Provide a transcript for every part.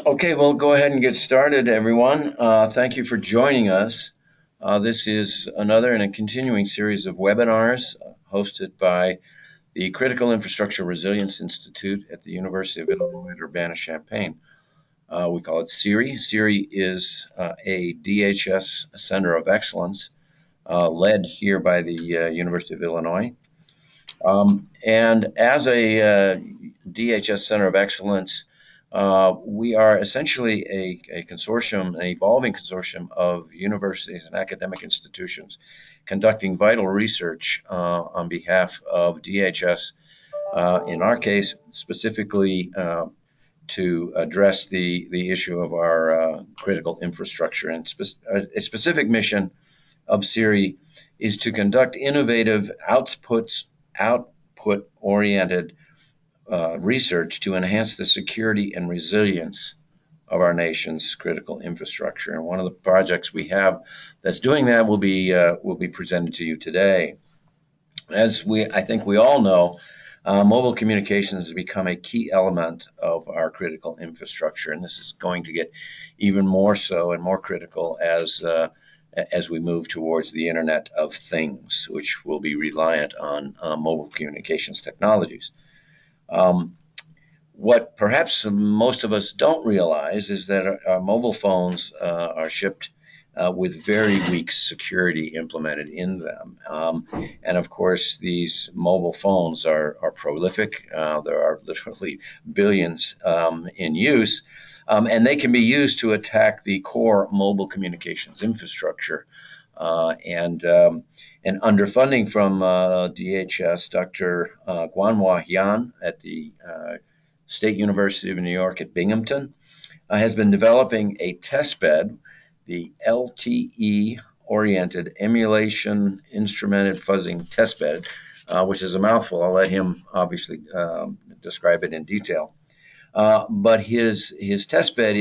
Okay, we'll go ahead and get started, everyone. Thank you for joining us. This is another in a continuing series of webinars hosted by the Critical Infrastructure Resilience Institute at the University of Illinois at Urbana-Champaign. We call it CIRI. CIRI is a DHS Center of Excellence led here by the University of Illinois. And as a DHS Center of Excellence, we are essentially a consortium, an evolving consortium of universities and academic institutions conducting vital research on behalf of DHS, in our case, specifically to address the issue of our critical infrastructure. And a specific mission of CIRI is to conduct innovative output-oriented research to enhance the security and resilience of our nation's critical infrastructure. And one of the projects we have that's doing that will be presented to you today. As I think we all know, mobile communications has become a key element of our critical infrastructure, and this is going to get even more so and more critical as we move towards the Internet of Things, which will be reliant on mobile communications technologies. What perhaps most of us don't realize is that our mobile phones are shipped with very weak security implemented in them. And of course, these mobile phones are prolific. There are literally billions in use, and they can be used to attack the core mobile communications infrastructure. And underfunding from DHS, Dr. Guanhua at the State University of New York at Binghamton has been developing a testbed, the LTE-Oriented Emulation-Instrumented Fuzzing testbed, which is a mouthful. I'll let him obviously describe it in detail. But his testbed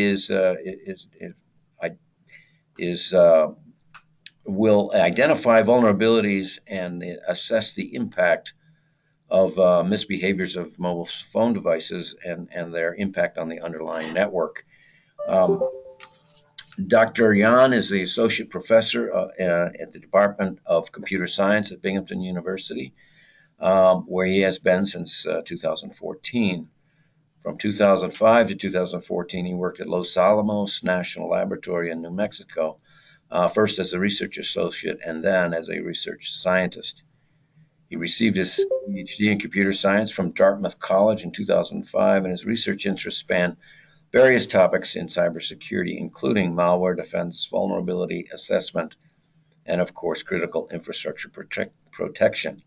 will identify vulnerabilities and assess the impact of misbehaviors of mobile phone devices and their impact on the underlying network. Dr. Yan is the associate professor at the Department of Computer Science at Binghamton University, where he has been since 2014. From 2005 to 2014, he worked at Los Alamos National Laboratory in New Mexico, first as a research associate and then as a research scientist. He received his PhD in computer science from Dartmouth College in 2005, and his research interests span various topics in cybersecurity, including malware defense, vulnerability assessment, and of course, critical infrastructure protection.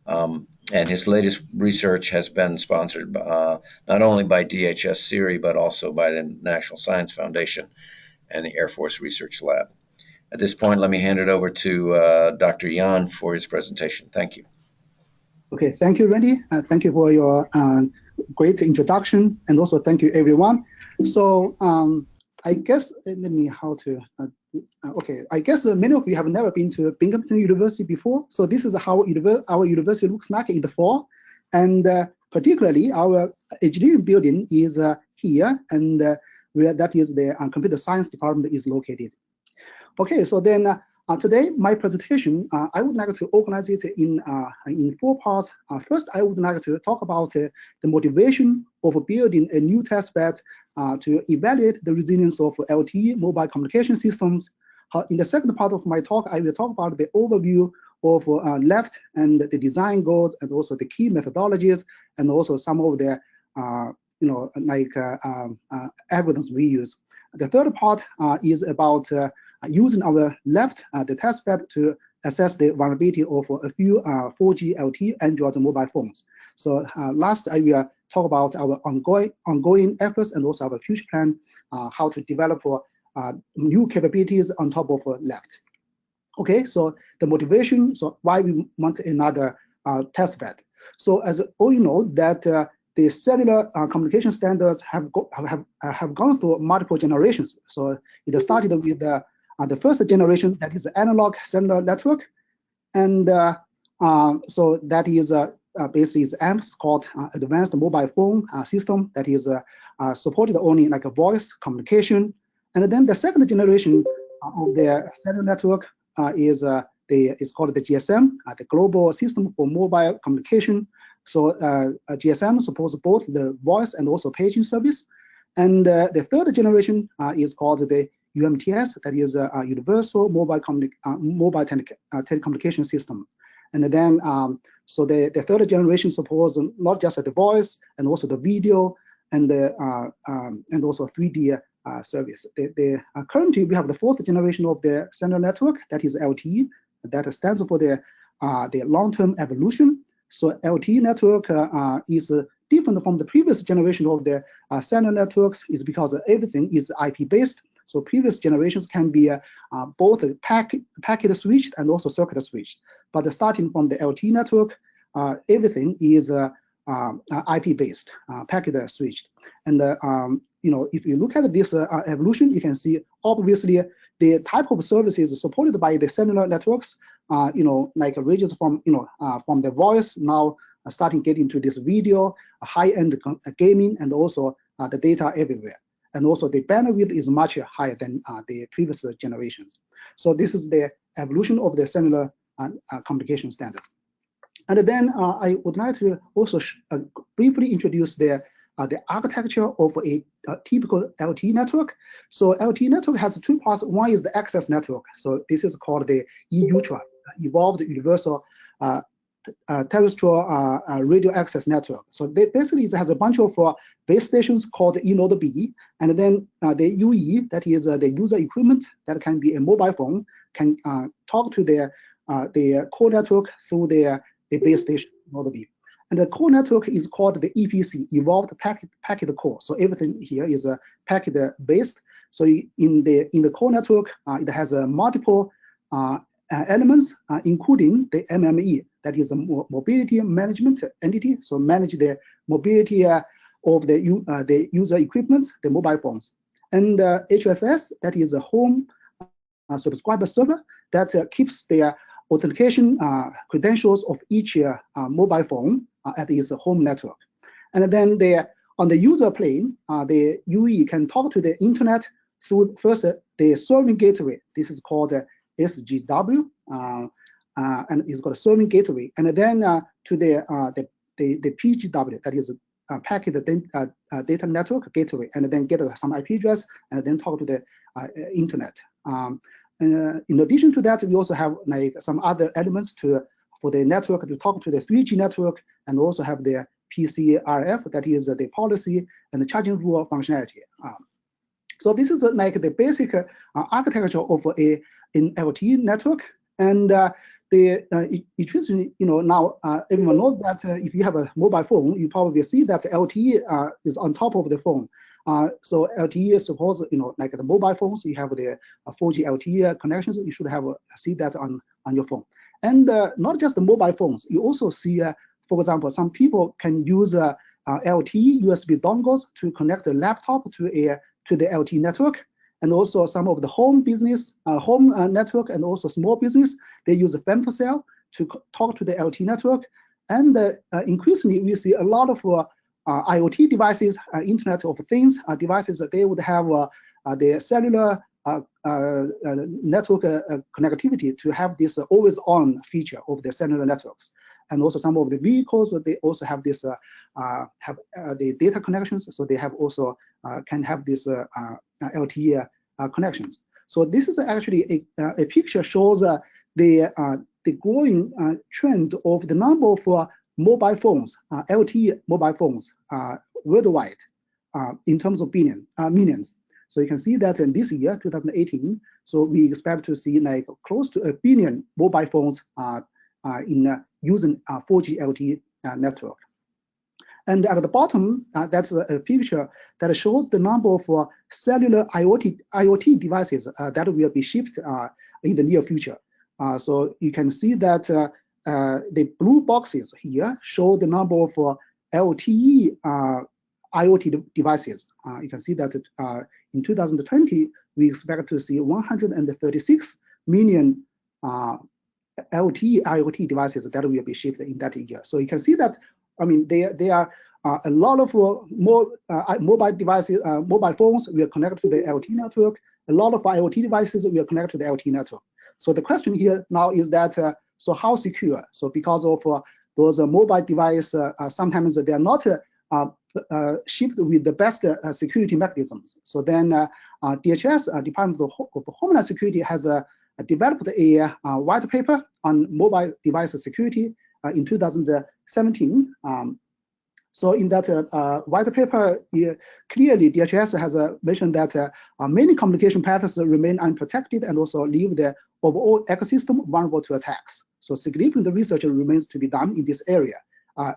And his latest research has been sponsored not only by DHS CIRI, but also by the National Science Foundation and the Air Force Research Lab. At this point, let me hand it over to Dr. Yan for his presentation. Thank you. Okay, thank you, Randy. Thank you for your great introduction, and also thank you, everyone. So I guess, I guess many of you have never been to Binghamton University before. So this is how our university looks like in the fall. And particularly our engineering building is here, and where that is the computer science department is located. Okay, so then today, my presentation, I would like to organize it in 4 parts. First, I would like to talk about the motivation of building a new testbed to evaluate the resilience of LTE mobile communication systems. In the second part of my talk, I will talk about the overview of LEFT and the design goals, and also the key methodologies, and also some of the algorithms we use. The third part is about using our LEFT, the testbed, to assess the vulnerability of a few 4G LTE Android mobile phones. So last, I will talk about our ongoing efforts and also our future plan, how to develop new capabilities on top of LEFT. Okay, so the motivation, so why we want another testbed. So as all you know that the cellular communication standards have gone through multiple generations. So it started with the first generation, that is the analog cellular network, and so that is basically is AMPS, called Advanced Mobile Phone System, that is supported only like a voice communication. And then the second generation of the cellular network is called the GSM, the Global System for Mobile Communication. So GSM supports both the voice and also paging service. And the third generation is called the UMTS, that is a Universal Mobile Telecommunication System. And then, so the third generation supports not just the voice and also the video and also 3D service. Currently, we have the fourth generation of the cellular network, that is LTE. That stands for the long-term evolution. So LTE network is different from the previous generation of the cellular networks, is because everything is IP-based. So previous generations can be both packet switched and also circuit switched. But starting from the LTE network, everything is IP-based, packet switched. And if you look at this evolution, you can see obviously the type of services supported by the cellular networks, like ranges from from the voice now starting getting to this video, high-end gaming, and also the data everywhere. And also the bandwidth is much higher than the previous generations. So this is the evolution of the cellular communication standards. And then I would like to also briefly introduce the architecture of a typical LTE network. So LTE network has two parts. One is the access network. So this is called the EUTRA, Evolved Universal Terrestrial Radio Access Network. So they basically has a bunch of base stations called eNode B, and then the UE, that is the user equipment that can be a mobile phone, can talk to the core network through the base station node B. And the core network is called the EPC, Evolved Packet Core. So everything here is packet based. So in the core network, it has multiple elements, including the MME, that is a mobility management entity. So manage the mobility of the user equipments, the mobile phones. And HSS, that is a home subscriber server that keeps the authentication credentials of each mobile phone at its home network. And then on the user plane, the UE can talk to the internet through first the serving gateway. This is called SGW, and it's called a serving gateway. And then to the PGW, that is packet data network gateway, and then get some IP address, and then talk to the internet. In addition to that, we also have like some other elements for the network to talk to the 3G network, and also have the PCRF, that is the policy and the charging rule functionality. So this is like the basic architecture of an LTE network. And interesting, now everyone knows that if you have a mobile phone, you probably see that LTE is on top of the phone. So LTE is supposed, like the mobile phones, you have the 4G LTE connections. You should see that on your phone. And not just the mobile phones, you also see, for example, some people can use LTE USB dongles to connect a laptop to the LTE network. And also some of the home business, home network, and also small business, they use a femtocell to talk to the LTE network. And increasingly, we see a lot of IoT devices, Internet of Things devices, that they would have the cellular network connectivity to have this always-on feature of the cellular networks. And also some of the vehicles, they also have this the data connections, so they have also can have this LTE connections. So this is actually a picture shows the growing trend of the number of mobile phones, LTE mobile phones worldwide in terms of millions. So you can see that in this year, 2018, so we expect to see like close to 1 billion mobile phones in using 4G LTE network. And at the bottom, that's a picture that shows the number of cellular IoT devices that will be shipped in the near future. So you can see that the blue boxes here show the number of LTE IoT devices. You can see that in 2020, we expect to see 136 million LTE IoT devices that will be shipped in that year. So you can see that, I mean, there are a lot of more mobile devices, mobile phones will connect to the LTE network. A lot of IoT devices will connect to the LTE network. So the question here now is that, so how secure? So because of those mobile devices, sometimes they are not shipped with the best security mechanisms. So then DHS, Department of Homeland Security, has developed a white paper on mobile device security in 2017. So in that white paper, clearly DHS has mentioned that many communication paths remain unprotected and also leave the overall ecosystem vulnerable to attacks. So significant research remains to be done in this area,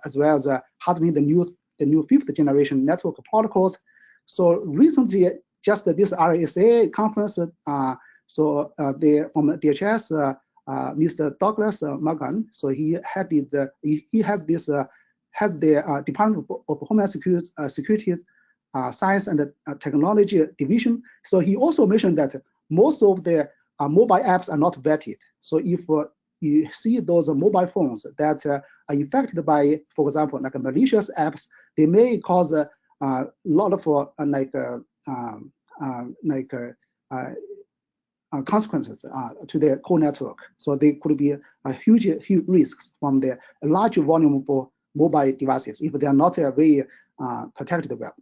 as well as hardening the new fifth generation network protocols. So recently, just this RSA conference, so from DHS, Mr. Douglas Morgan, so he has this has the Department of Homeland Security's Science and Technology Division. So he also mentioned that most of the mobile apps are not vetted. So if you see those mobile phones that are infected by, for example, like malicious apps, they may cause a lot of consequences to the core network. So they could be huge risks from the large volume for mobile devices if they are not very protected well.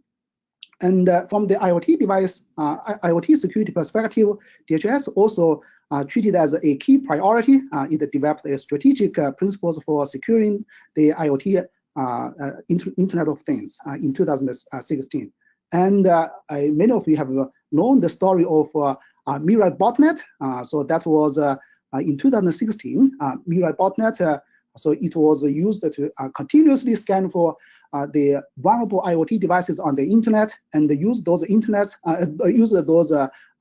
And from the IoT device, IoT security perspective, DHS also treated as a key priority. It developed a strategic principles for securing the IoT Internet of Things in 2016. And many of you have known the story of Mirai botnet. So that was in 2016, Mirai botnet. So it was used to continuously scan for the vulnerable IoT devices on the internet and use those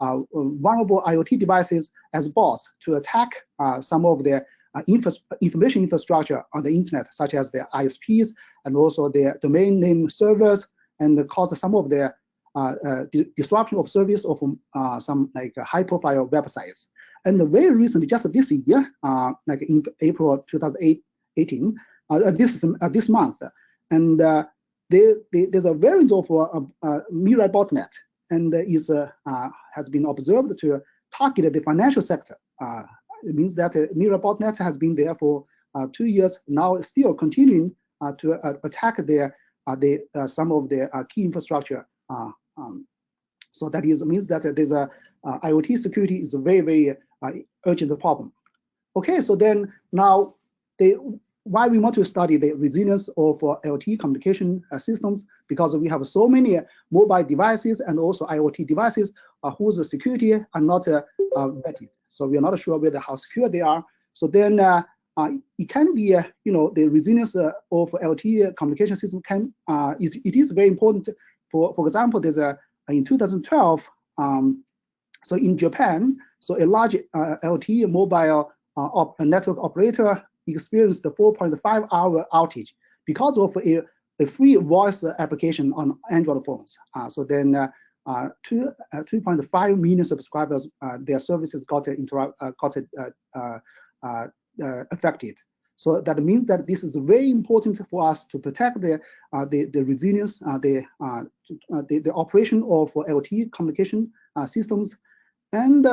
vulnerable IoT devices as bots to attack some of the information infrastructure on the internet, such as the ISPs and also the domain name servers, and cause some of the disruption of service of some like high-profile websites. And very recently, just this year, like in April 2018, this month, and there's a variant of Mirai botnet, and has been observed to target the financial sector. It means that Mirai botnet has been there for 2 years now, still continuing to attack some of the key infrastructure. So that means that there's a IoT security is a very, very urgent problem. Okay, so then now why we want to study the resilience of LTE communication systems, because we have so many mobile devices and also IoT devices whose security are not vetted. So we are not sure whether how secure they are. So then it can be, the resilience of LTE communication system can, it is very important. For example, there's in 2012, so in Japan, so a large LTE mobile network operator experienced a 4.5-hour outage because of a free voice application on Android phones. So then 2.5 million subscribers, their services got affected. So that means that this is very important for us to protect the resilience, the operation of LTE communication systems. And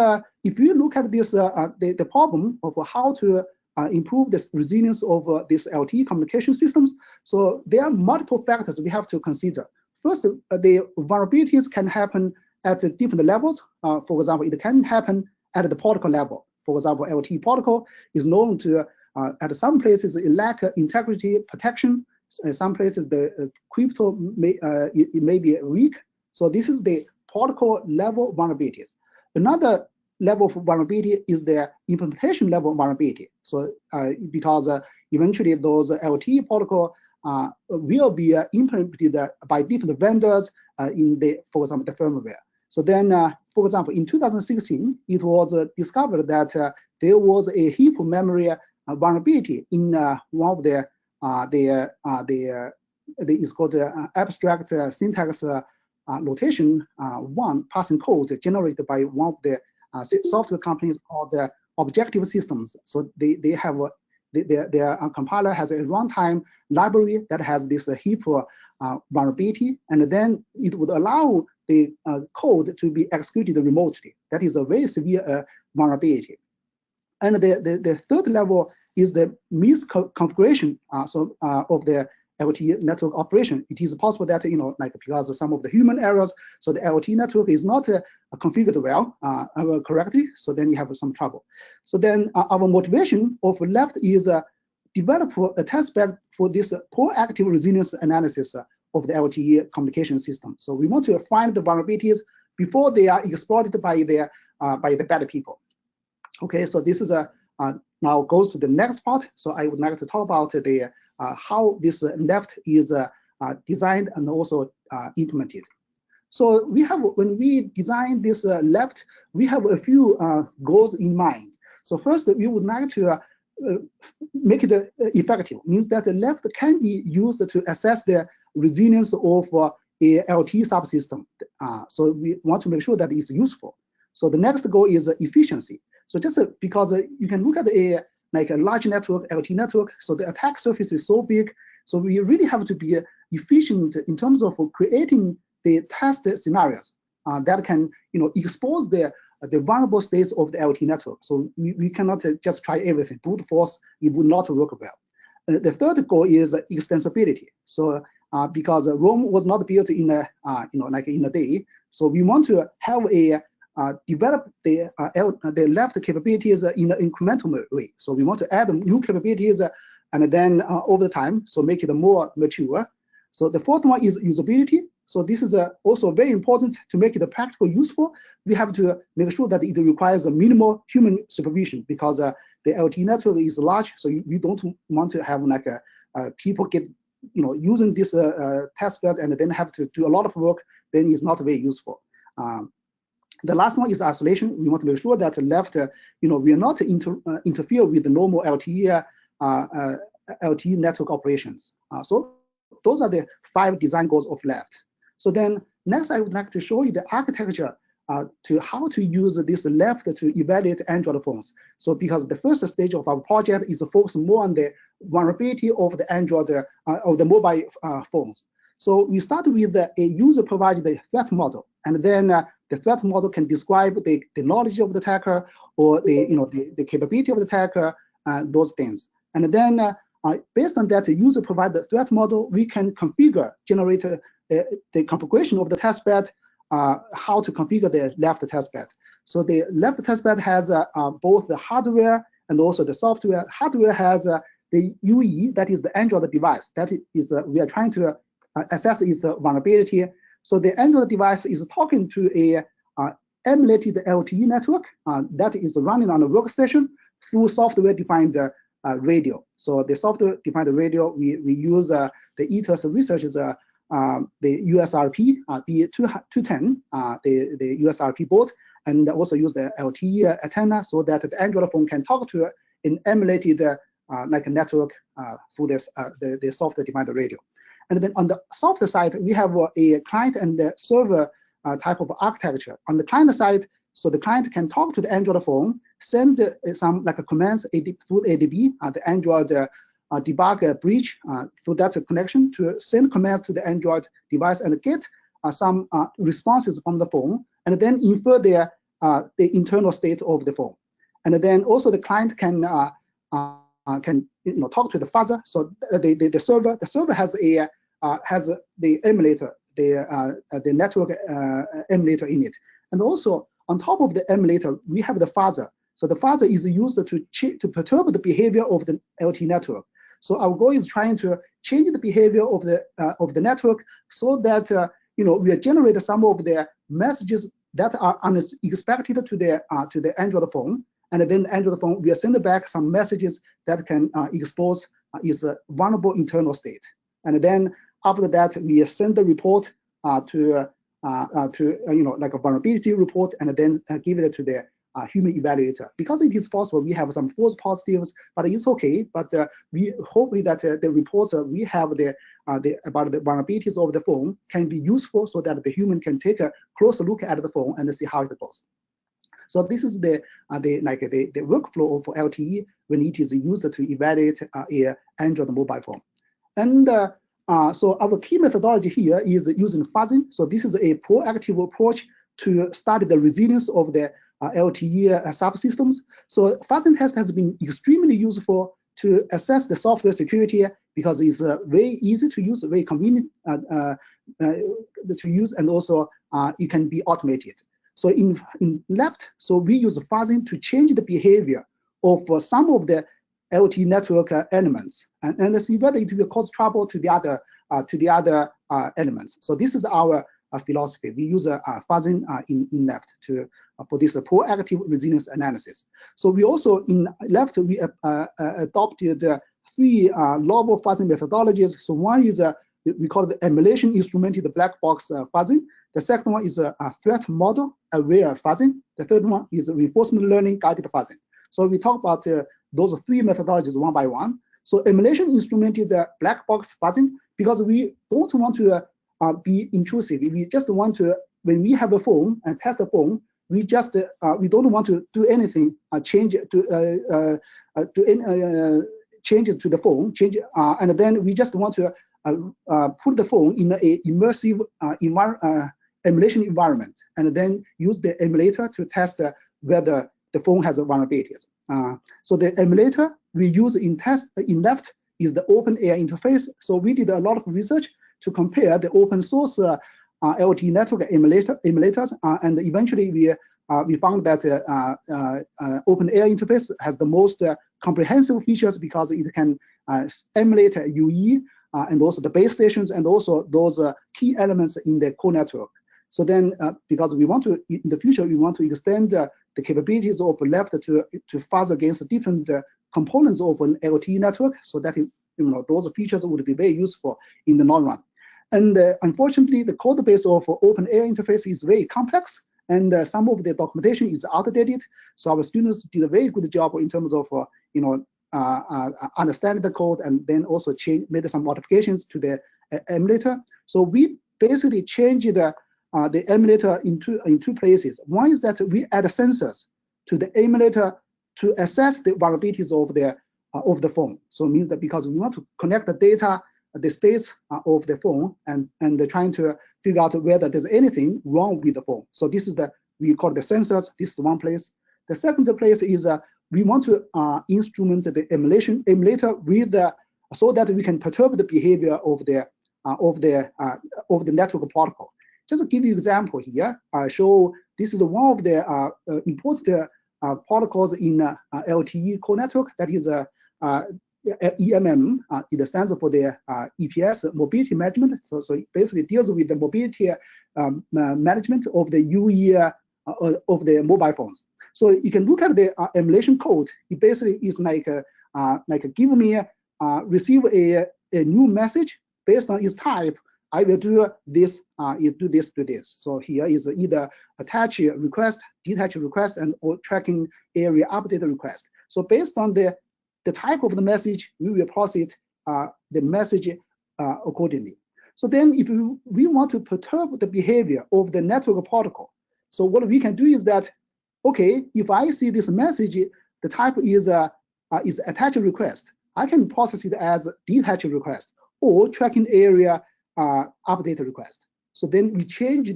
if you look at this, the problem of how to improve this resilience of these LTE communication systems, so there are multiple factors we have to consider. First, the vulnerabilities can happen at different levels. For example, it can happen at the protocol level. For example, LTE protocol is known to, at some places, it lack integrity protection. In some places, the crypto may be weak. So this is the protocol level vulnerabilities. Another level of vulnerability is the implementation level vulnerability. So because eventually those LTE protocol will be implemented by different vendors in for example, the firmware. So then, for example, in 2016, it was discovered that there was a heap memory vulnerability in one of it's called abstract syntax notation 1 passing code generated by one of the software companies called objective systems. So they have their compiler has a runtime library that has this heap vulnerability, and then it would allow the code to be executed remotely. That is a very severe vulnerability. And the third level is the misconfiguration of the LTE network operation. It is possible that, like because of some of the human errors, so the LTE network is not configured well correctly, so then you have some trouble. So then our motivation of left is develop a test bed for this proactive resilience analysis of the LTE communication system. So we want to find the vulnerabilities before they are exploited by the bad people. Okay, so this is now goes to the next part. So I would like to talk about the how this left is designed and also implemented. So we have, when we design this left, we have a few goals in mind. So first, we would like to make it effective. Means that the left can be used to assess the resilience of a LTE subsystem. So we want to make sure that it's useful. So the next goal is efficiency. So just because you can look at a large network, LTE network, so the attack surface is so big, so we really have to be efficient in terms of creating the test scenarios that can expose the vulnerable states of the LTE network. So we cannot just try everything. Brute force, it would not work well. The third goal is extensibility. So because Rome was not built in in a day, so we want to have a develop the left capabilities in an incremental way. So we want to add new capabilities and then over time, so make it more mature. So the fourth one is usability. So this is also very important to make it practical useful. We have to make sure that it requires a minimal human supervision because the LTE network is large. So we don't want to have people get using this test bed and then have to do a lot of work. Then it's not very useful. The last one is isolation. We want to make sure that left, we are not interfere with the normal LTE network operations. So those are the 5 design goals of left. So then next, I would like to show you the architecture to how to use this left to evaluate Android phones. So because the first stage of our project is to focus more on the vulnerability of the Android of the mobile phones. So we start with a user provided the threat model, and then the threat model can describe the knowledge of the attacker or the capability of the attacker, those things. And then based on that user provided threat model, we can generate the configuration of the testbed, how to configure the left testbed. So the left testbed has both the hardware and also the software. Hardware has the UE, that is the Android device. That is we are trying to assess its vulnerability. So the Android device is talking to a emulated LTE network that is running on a workstation through software-defined radio. So the software-defined radio, we use the ETOS researchers, the USRP B210, the USRP board, and also use the LTE antenna so that the Android phone can talk to an emulated like a network through this the software-defined radio. And then on the software side, we have a client and the server type of architecture. On the client side, so the client can talk to the Android phone, send some commands through ADB, the Android debug bridge through that connection to send commands to the Android device and get some responses from the phone, and then infer the internal state of the phone. And then also the client can talk to the fuzzer. So the server has the emulator, the network emulator in it, and also on top of the emulator we have the fuzzer. So the fuzzer is used to perturb the behavior of the LTE network. So our goal is trying to change the behavior of the network so that we generate some of the messages that are unexpected to the Android phone, and then the Android phone will send back some messages that can expose its vulnerable internal state. And then after that, we send the report to like a vulnerability report, and then give it to the human evaluator. Because it is possible we have some false positives, but it's okay. But we hopefully that the reports we have about the vulnerabilities of the phone can be useful so that the human can take a closer look at the phone and see how it goes. So this is the workflow of LTE when it is used to evaluate a Android mobile phone. And so our key methodology here is using fuzzing. So this is a proactive approach to study the resilience of the LTE subsystems. So fuzzing test has been extremely useful to assess the software security because it's very easy to use, very convenient to use, and also it can be automated. So in left, so we use fuzzing to change the behavior of some of the LTE network elements and see whether it will cause trouble to the other elements. So this is our philosophy. We use fuzzing in left for this proactive resilience analysis. So we also in left we adopted 3 novel fuzzing methodologies. So one is we call it emulation-instrumented black box fuzzing. The second one is a threat model aware fuzzing. The third one is reinforcement learning guided fuzzing. So we talk about those 3 methodologies one by one. So emulation-instrumented black box fuzzing, because we don't want to be intrusive. We just want to, when we have a phone and test a phone, we just we don't want to do anything change to changes to the phone, and then we just want to put the phone in a immersive emulation environment, and then use the emulator to test whether the phone has vulnerabilities. So the emulator we use in left is the open air interface. So we did a lot of research to compare the open source LTE network emulators, and eventually we found that open air interface has the most comprehensive features because it can emulate UE and also the base stations and also those key elements in the core network. So then, because we want to, in the future, we want to extend the capabilities of left to fuzz against different components of an LTE network, so that those features would be very useful in the long run. And unfortunately, the code base of open air interface is very complex, and some of the documentation is outdated. So our students did a very good job in terms of understanding the code, and then also made some modifications to the emulator. So we basically changed the emulator in two places. One is that we add sensors to the emulator to assess the vulnerabilities of the phone. So it means that because we want to connect the data, the states of the phone, and trying to figure out whether there's anything wrong with the phone. So this is we call the sensors. This is one place. The second place is we want to instrument the emulator with so that we can perturb the behavior of the network protocol. Just to give you an example here, show this is one of the important protocols in LTE core network. That is EMM. It stands for the EPS Mobility Management. So it basically deals with the mobility management of the UE of the mobile phones. So you can look at the emulation code. It basically is like give me receive a new message based on its type. I will do this, do this. So here is either attach request, detach request, or tracking area update request. So based on the type of the message, we will process the message accordingly. So then if we want to perturb the behavior of the network protocol, so what we can do is that, okay, if I see this message, the type is attach request, I can process it as detach request or tracking area update request. So then we change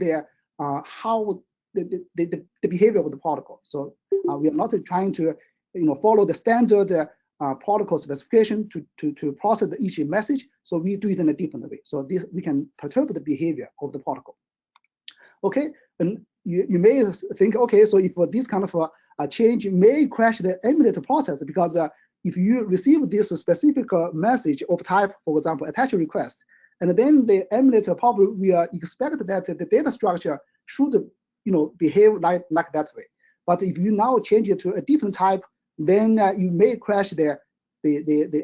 how the behavior of the protocol. So we are not trying to follow the standard protocol specification to process each message. So we do it in a different way. So we can perturb the behavior of the protocol. Okay, and you may think, okay, so if this kind of a change may crash the emulator process, because if you receive this specific message of type, for example, attach request, and then the emulator probably will expect that the data structure should behave like that way. But if you now change it to a different type, then you may crash the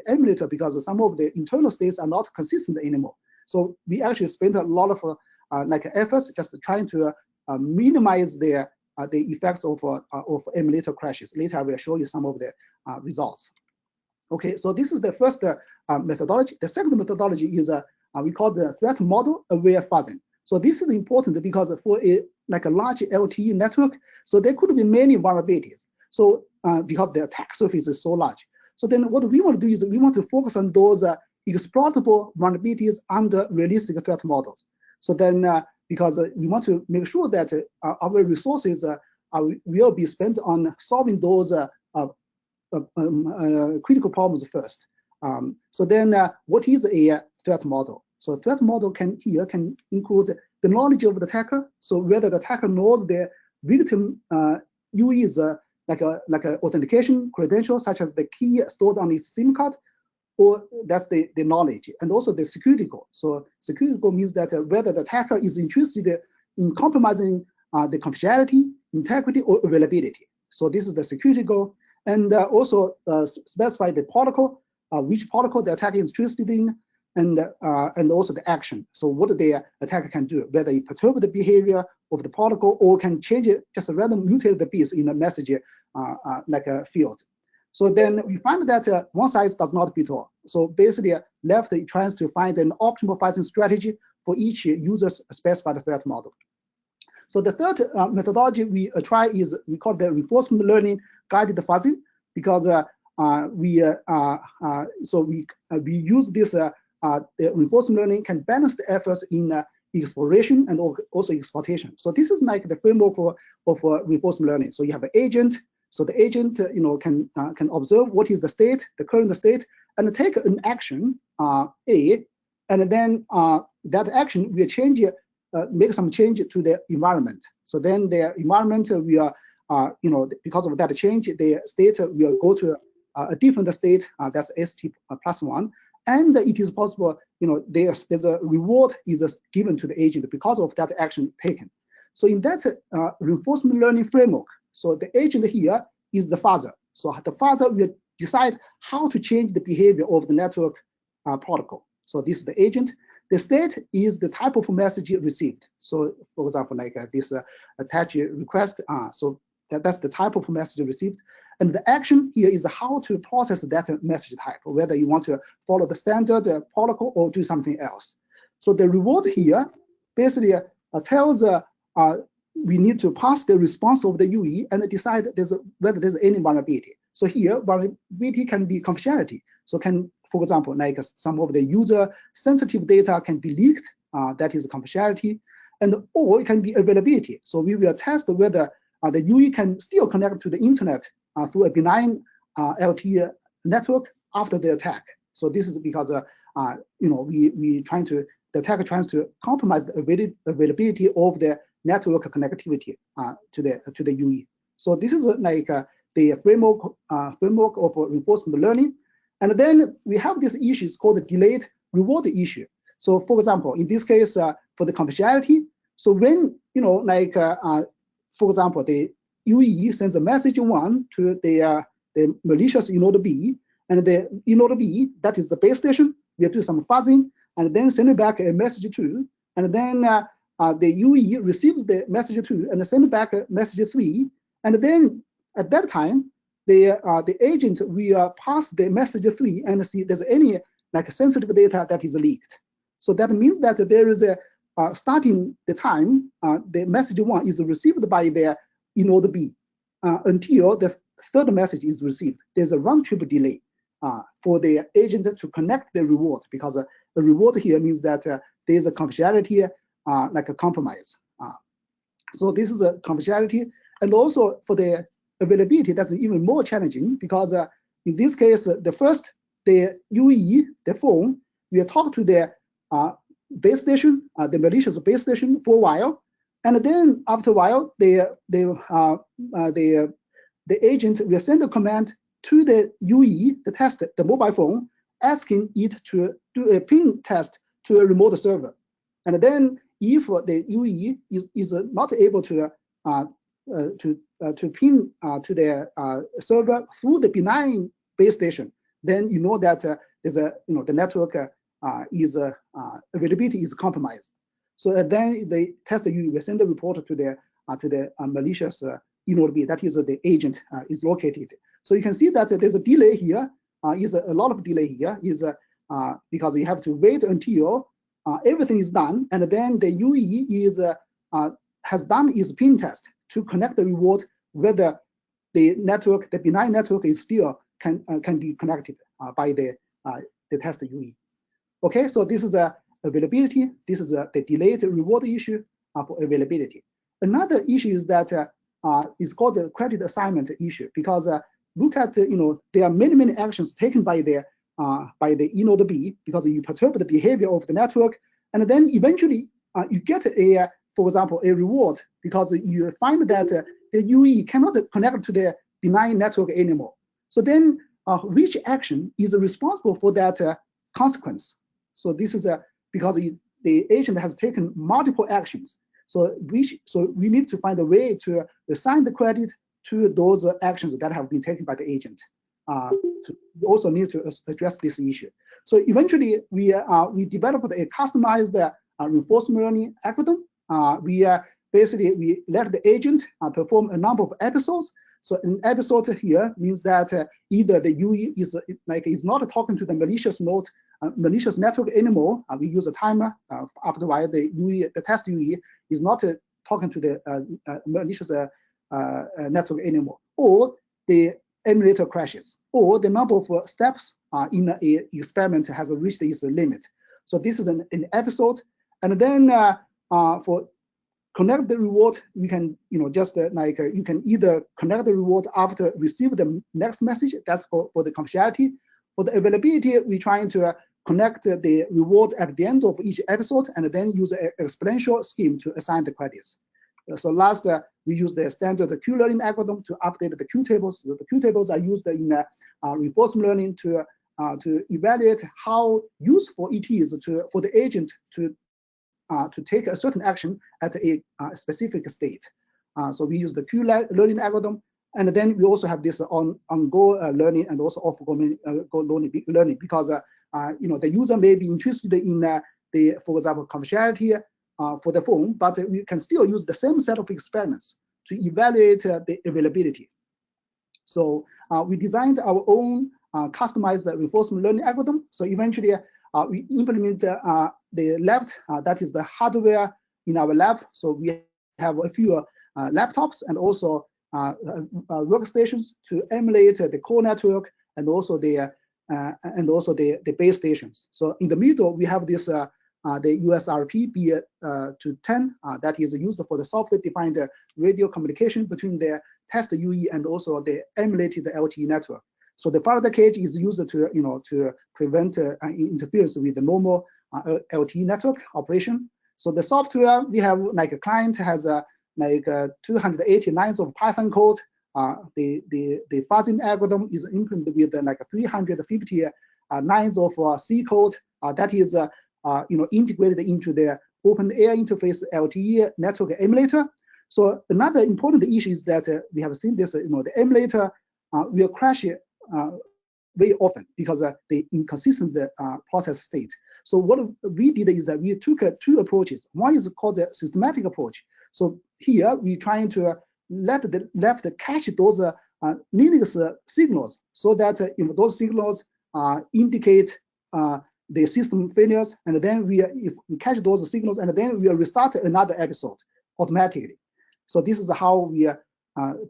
emulator because some of the internal states are not consistent anymore. So we actually spent a lot of efforts just trying to minimize the effects of emulator crashes. Later I will show you some of the results. Okay, so this is the first methodology. The second methodology is we call the threat model aware fuzzing. So this is important because for a like a large LTE network, so there could be many vulnerabilities. So because the attack surface is so large. So then what we want to do is we want to focus on those exploitable vulnerabilities under realistic threat models. So then because we want to make sure that our resources will be spent on solving those critical problems first. So then what is a threat model? So threat model can include the knowledge of the attacker. So whether the attacker knows the victim UE's like a authentication credential, such as the key stored on his SIM card, or that's the knowledge, and also the security goal. So security goal means that whether the attacker is interested in compromising the confidentiality, integrity, or availability. So this is the security goal, and also specify the protocol, which protocol the attacker is interested in, and also the action. So what the attacker can do, whether it perturb the behavior of the protocol or can change it, just random mutate the bits in a message like a field. So then we find that one size does not fit all. So basically, left it tries to find an optimal fuzzing strategy for each user's specified threat model. So the third methodology we try is we call the reinforcement learning guided fuzzing, because we use this the reinforcement learning can balance the efforts in exploration and also exploitation. So this is like the framework of reinforcement learning. So you have an agent. So the agent, can observe what is the state, the current state, and take an action A, and then that action will change, make some change to the environment. So then the environment will, because of that change, the state will go to a different state. That's ST+1, and it is possible, there's a reward is given to the agent because of that action taken. So in that reinforcement learning framework, so the agent here is the fuzzer. So the fuzzer will decide how to change the behavior of the network protocol. So this is the agent. The state is the type of message received. So for example, like this attach request. So that's the type of message received. And the action here is how to process that message type, whether you want to follow the standard protocol or do something else. So the reward here basically tells we need to pass the response of the UE and decide whether there's any vulnerability. So here, vulnerability can be confidentiality. So for example, like some of the user-sensitive data can be leaked, that is confidentiality, or it can be availability. So we will test whether the UE can still connect to the internet through a benign LTE network after the attack. So this is because the attacker tries to compromise the availability of the network connectivity to the UE. So this is like the framework of reinforcement learning. And then we have this issue, it's called the delayed reward issue. So for example, in this case, for the confidentiality, so when, for example, the UE sends a message 1 to the malicious node B, and the node B, that is the base station, will do some fuzzing, and then send back a message 2, and then the UE receives the message 2 and send back a message 3, and then at that time, the agent will pass the message 3 and see if there's any like sensitive data that is leaked. So that means that there is a starting the time the message 1 is received by the node B until the third message is received. There's a round trip delay for the agent to connect the reward, because the reward here means that there's a confidentiality like a compromise. So this is a confidentiality, and also for the availability, that's even more challenging, because in this case, the UE, the phone, will talk to the base station, the malicious base station for a while, and then after a while, the agent will send a command to the UE, the mobile phone, asking it to do a ping test to a remote server. And then if the UE is not able to ping to the server through the benign base station, then you know that there's the network availability is compromised. So then the test UE will send a report to the malicious node B, that is the agent is located. So you can see that there's a delay here, is a lot of delay here, is because you have to wait until everything is done, and then the UE is has done is pin test to connect the reward whether the network, the benign network, is still can be connected by the test UE. Okay, so this is availability. This is the delayed reward issue for availability. Another issue is that is called the credit assignment issue, because look at there are many actions taken by the node B, because you perturb the behavior of the network, and then eventually you get a, for example, a reward because you find that the UE cannot connect to the benign network anymore. So then which action is responsible for that consequence? So this is because the agent has taken multiple actions. So we need to find a way to assign the credit to those actions that have been taken by the agent. We also need to address this issue. So eventually, we developed a customized reinforcement learning algorithm. We let the agent perform a number of episodes. So an episode here means that either the UE is not talking to the malicious node, malicious network anymore. We use a timer. Afterward, the test UE is not talking to the malicious network anymore, or the emulator crashes, or the number of steps in an experiment has reached its limit. So this is an episode, and then for connect the reward, we can just you can either connect the reward after receive the next message. That's for the confidentiality. For the availability, we're trying to connect the reward at the end of each episode, and then use an exponential scheme to assign the credits. So last, we use the standard Q-learning algorithm to update the Q tables. So the Q tables are used in reinforcement learning to evaluate how useful it is for the agent to take a certain action at a specific state. So we use the Q-learning algorithm, and then we also have this on-go learning and also off-go learning, because the user may be interested in for example, confidentiality for the phone, but we can still use the same set of experiments to evaluate the availability. So we designed our own customized reinforcement learning algorithm. So eventually we implement the left, that is the hardware in our lab. So we have a few laptops and also workstations to emulate the core network and also the base stations. So in the middle, we have this the USRP B210 that is used for the software-defined radio communication between the test UE and also the emulated LTE network. So the Faraday cage is used to prevent interference with the normal LTE network operation. So the software, we have a client has 280 lines of Python code. The fuzzing algorithm is implemented with 350 lines of C code that is integrated into the open air interface LTE network emulator. So another important issue is that we have seen this, the emulator will crash very often because the inconsistent process state. So what we did is that we took two approaches. One is called the systematic approach. So here we're trying to let the left cache those Linux signals, so that if those signals indicate the system failures, and then if we catch those signals, and then we restart another episode automatically. So this is how we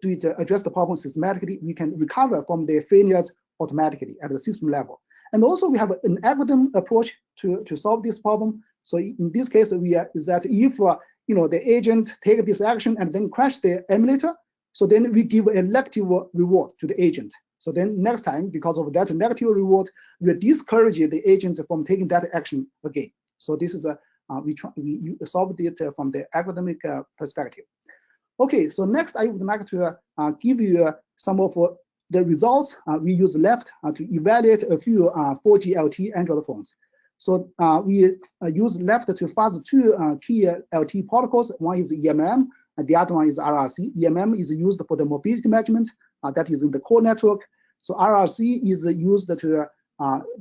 do it, address the problem systematically. We can recover from the failures automatically at the system level. And also we have an algorithm approach to solve this problem. So in this case, is that if the agent take this action and then crash the emulator, so then we give a negative reward to the agent. So then next time, because of that negative reward, we discourage the agent from taking that action again. So this is we solved it from the algorithmic perspective. Okay, so next I would like to give you some of the results we use left to evaluate a few 4G LTE Android phones. So we use left to fuzz two key LTE protocols. One is EMM, and the other one is RRC. EMM is used for the mobility management, that is in the core network. So RRC is used to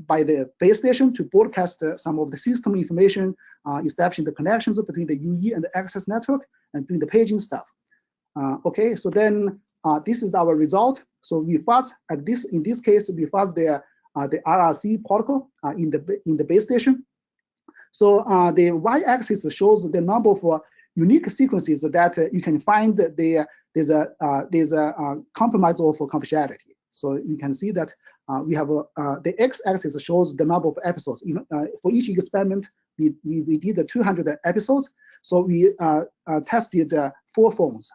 by the base station to broadcast some of the system information, establishing the connections between the UE and the access network and doing the paging stuff. Okay, so then this is our result. So we fuzz in this case we fuzz the RRC protocol in the base station. So the y-axis shows the number of unique sequences that you can find there's a compromise of confidentiality. So you can see that we have the x-axis shows the number of episodes. For each experiment, we did 200 episodes. So we tested 4 phones: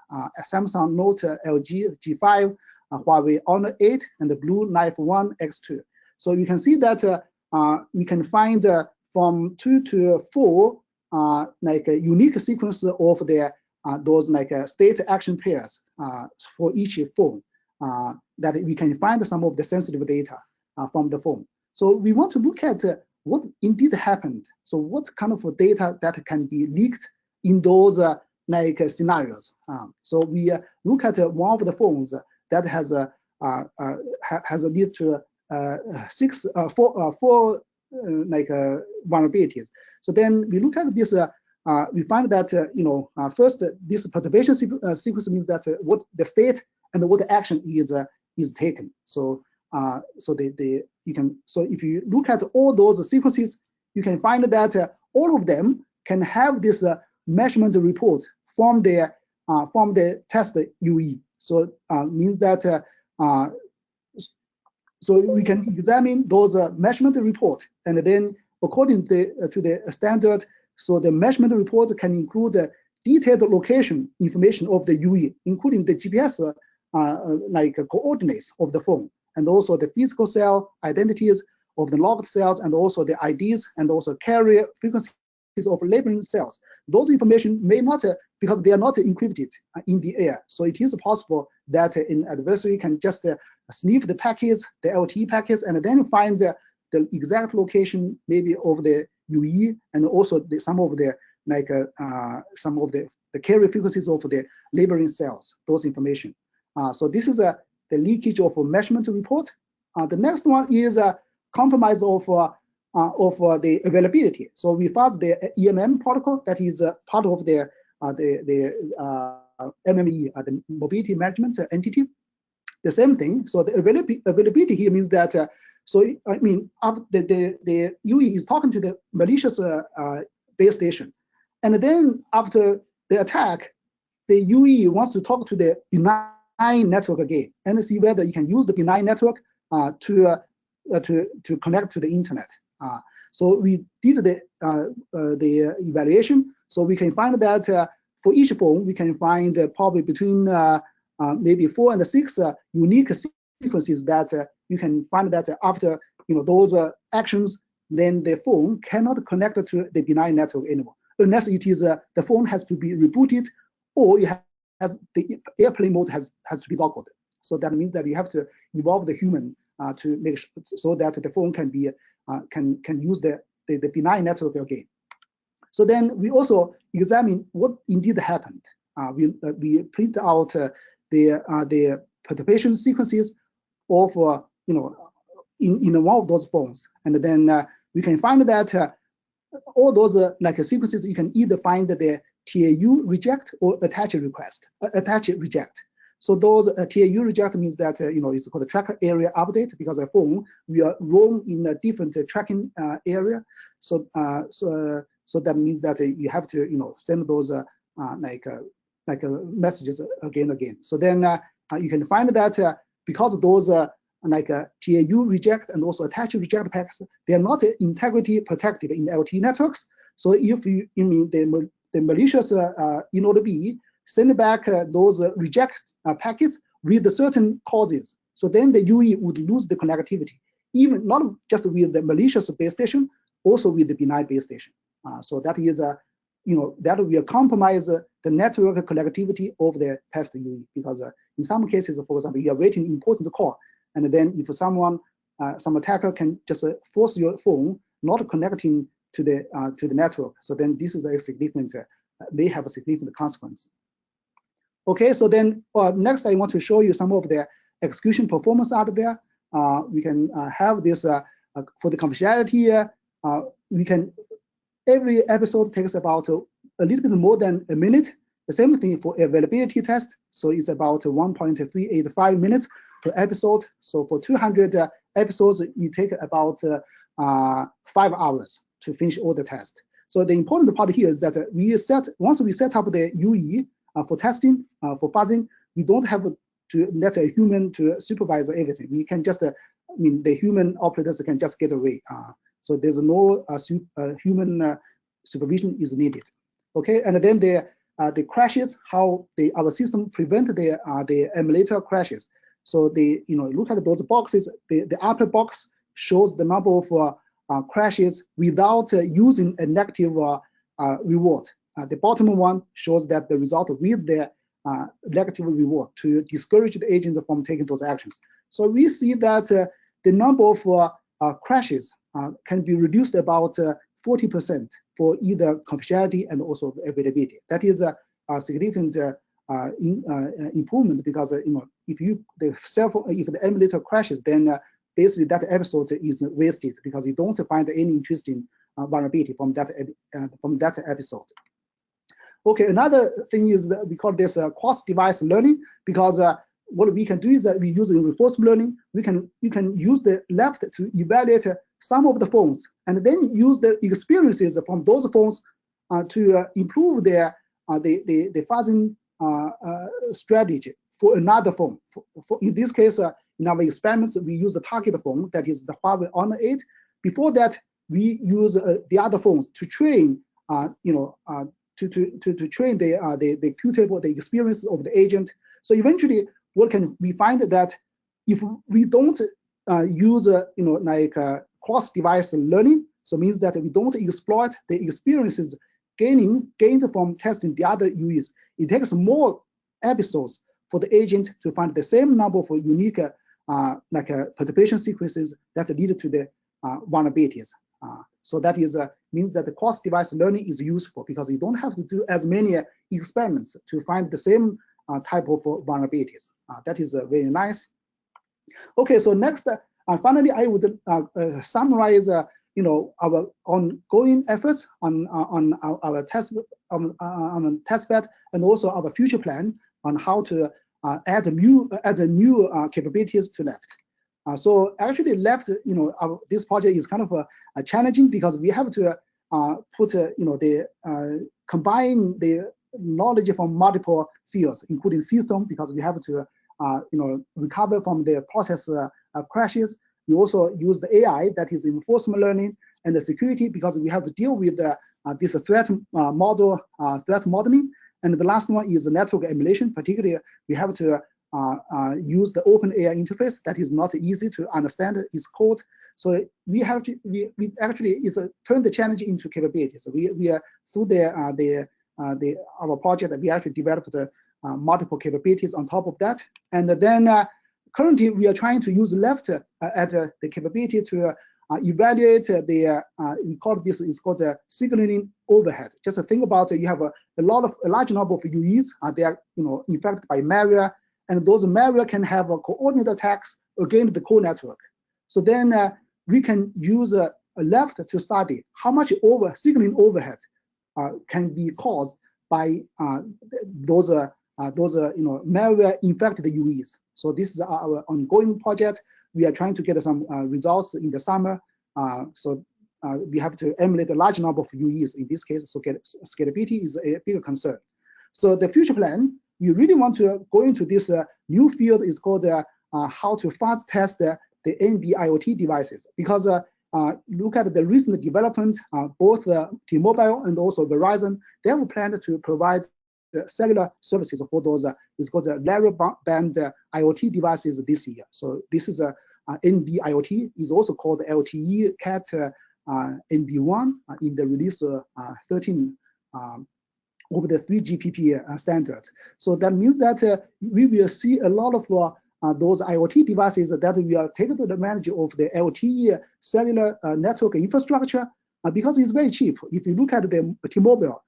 Samsung Note, LG G5, Huawei Honor 8, and the Blue Knife 1 X2. So you can see that we can find from 2 to 4 like a unique sequence of the those like state action pairs for each phone that we can find some of the sensitive data from the phone. So we want to look at what indeed happened. So what kind of data that can be leaked in those like scenarios. So we look at one of the phones that has led to 4 like vulnerabilities. So then we look at this. We find that first this perturbation sequence means that what the state and what the action is taken. So if you look at all those sequences, you can find that all of them can have this measurement report from the test UE. So means that so we can examine those measurement report, and then according to the standard, so the measurement report can include detailed location information of the UE, including the GPS like coordinates of the phone, and also the physical cell identities of the logged cells, and also the IDs, and also carrier frequencies of labeling cells. Those information may not, because they are not encrypted in the air. So it is possible that an adversary can just sniff the packets, the LTE packets, and then find the exact location maybe of the UE, and also some of the like some of the carrier frequencies of the labeling cells. Those information. So this is the leakage of a measurement report. The next one is a compromise of the availability. So we fuzz the EMM protocol that is part of the MME, the mobility management entity. The same thing. So the availability here means that so I mean after the UE is talking to the malicious base station, and then after the attack, the UE wants to talk to the benign network again and see whether you can use the benign network to connect to the internet. So we did the evaluation. So we can find that for each phone, we can find probably between maybe 4 and 6 unique sequences that you can find that after those actions, then the phone cannot connect to the benign network anymore, unless it is the phone has to be rebooted, or it has the airplane mode has to be toggled. So that means that you have to involve the human to make sure so that the phone can be can use the benign network again. So then we also examine what indeed happened. We print out the perturbation sequences of in one of those phones, and then we can find that all those like sequences you can either find the TAU reject or attach request, attach reject. So those TAU reject means that it's called a tracker area update, because a phone we are roam in a different tracking area. So so that means that you have to send those like messages again. So then you can find that because of those like TAU reject and also attach reject packs, they are not integrity protected in LTE networks. So if you mean the malicious node B send back those reject packets with certain causes, so then the UE would lose the connectivity, even not just with the malicious base station, also with the benign base station. So that is that will compromise the network connectivity of the test UE, because in some cases, for example, you are waiting important call, and then if someone, some attacker can just force your phone not connecting to the network, so then this is a significant, may have a significant consequence. Okay, so then next I want to show you some of the execution performance out there. We can have this for the confidentiality. We can every episode takes about a little bit more than a minute. The same thing for availability test. So it's about 1.385 minutes per episode. So for 200 episodes, you take about 5 hours to finish all the tests. So the important part here is that once we set up the UE for testing, for fuzzing, we don't have to let a human to supervise everything. We can just, the human operators can just get away. So there's no human supervision is needed. Okay, and then the crashes, how our system prevent the emulator crashes. So look at those boxes. The upper box shows the number of crashes without using a negative reward. The bottom one shows that the result with the negative reward to discourage the agent from taking those actions. So we see that the number of crashes can be reduced about 40% for either confidentiality and also availability. That is a significant improvement, because if the emulator crashes, then basically that episode is wasted, because you don't find any interesting vulnerability from that episode. Okay, another thing is that we call this cross-device learning, because what we can do is that we use reinforcement learning. You can use the left to evaluate some of the phones, and then use the experiences from those phones to improve the fuzzing strategy for another phone. In this case, in our experiments, we use the target phone, that is the Huawei Honor 8. Before that, we use the other phones to train, to train the Q table, the experience of the agent. So eventually, what can we find that if we don't use cross-device learning, so means that we don't exploit the experiences gained from testing the other UEs, it takes more episodes for the agent to find the same number of unique perturbation sequences that lead to the vulnerabilities. So that means that the cross-device learning is useful, because you don't have to do as many experiments to find the same type of vulnerabilities. That is very nice. Okay, so next, finally, I would summarize, our ongoing efforts on our testbed, and also our future plan on how to add new capabilities to left. So actually, left, this project is kind of challenging, because we have to put, combine the knowledge from multiple fields, including system, because we have to, recover from the process crashes. We also use the AI, that is reinforcement learning, and the security, because we have to deal with this threat modeling. And the last one is the network emulation. Particularly, we have to use the open AI interface. That is not easy to understand its code. So we actually turn the challenge into capabilities. So we are through our project that we actually developed multiple capabilities on top of that. And then currently we are trying to use left as the capability to evaluate we call this, it's called the signaling overhead. Just think about you have a large number of UEs. They are infected by malware, and those malware can have coordinate attacks against the core network. So then we can use a left to study how much signaling overhead can be caused by those malware infected UEs. So this is our ongoing project. We are trying to get some results in the summer. So we have to emulate a large number of UEs in this case. So scalability is a bigger concern. So the future plan, we really want to go into this new field is called how to fast test the NB-IoT devices. Because look at the recent development, both T-Mobile and also Verizon, they have planned to provide the cellular services for those, it's called the narrowband IoT devices this year. So this is a NB-IoT, is also called LTE-Cat NB1 in the release 13 over the 3GPP standard. So that means that we will see a lot of those IoT devices that we are taking advantage of the LTE cellular network infrastructure, because it's very cheap. If you look at the T-Mobile,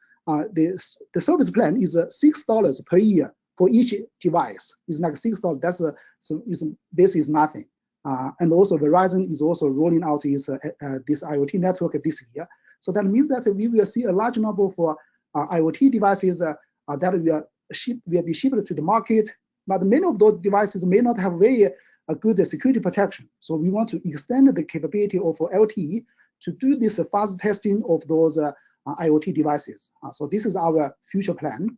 the service plan is $6 per year for each device. It's like $6. That's basically is nothing. And also Verizon is also rolling out this IoT network this year. So that means that we will see a large number of IoT devices that will be shipped to the market. But many of those devices may not have very good security protection. So we want to extend the capability of LTE to do this fast testing of those IoT devices. So this is our future plan.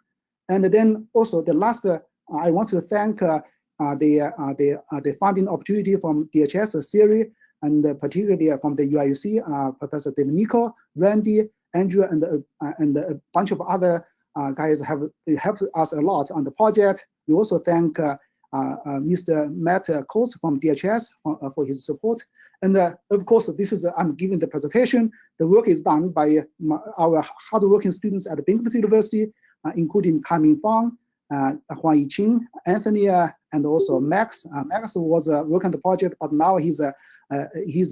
And then also the last, I want to thank the funding opportunity from DHS, CIRI, and particularly from the UIUC, Professor Domenico, Randy, Andrew, and a bunch of other guys have helped us a lot on the project. We also thank Mr. Matt Coates from DHS for his support. And of course, this is, I'm giving the presentation. The work is done by our hardworking students at Binghamton University, including Kaiming Fang, Huang Yiqing, Anthony, and also Max. Max was working on the project, but now he's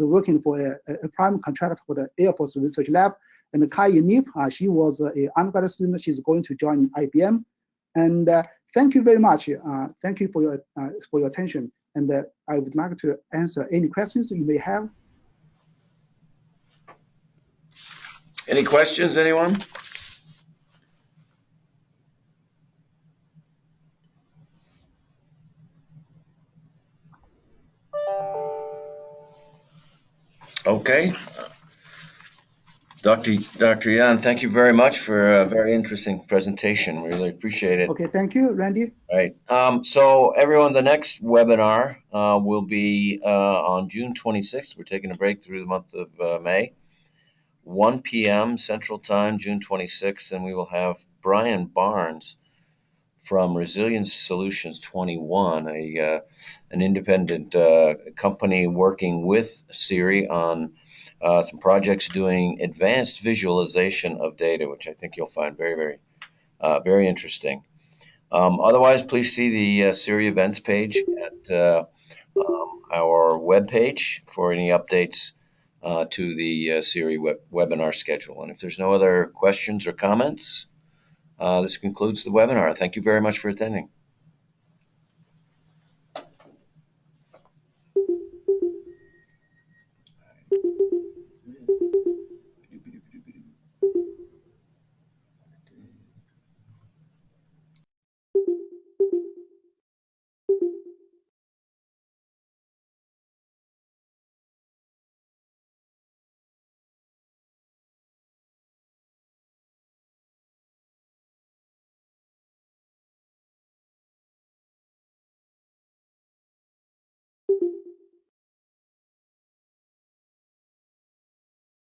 working for a prime contract for the Air Force Research Lab. And Kai Nip, she was an undergraduate student. She's going to join IBM. And thank you very much. Thank you for your attention. And I would like to answer any questions you may have. Any questions, anyone? Okay. Dr. Yan, thank you very much for a very interesting presentation. Really appreciate it. Okay, thank you, Randy. Right. So everyone, the next webinar will be on June 26th. We're taking a break through the month of May. 1 p.m. Central Time, June 26th, and we will have Brian Barnes from Resilience Solutions 21, an independent company working with CIRI on some projects doing advanced visualization of data, which I think you'll find very, very interesting. Otherwise, please see the CIRI events page at our webpage for any updates to the CIRI webinar schedule. And if there's no other questions or comments, this concludes the webinar. Thank you very much for attending.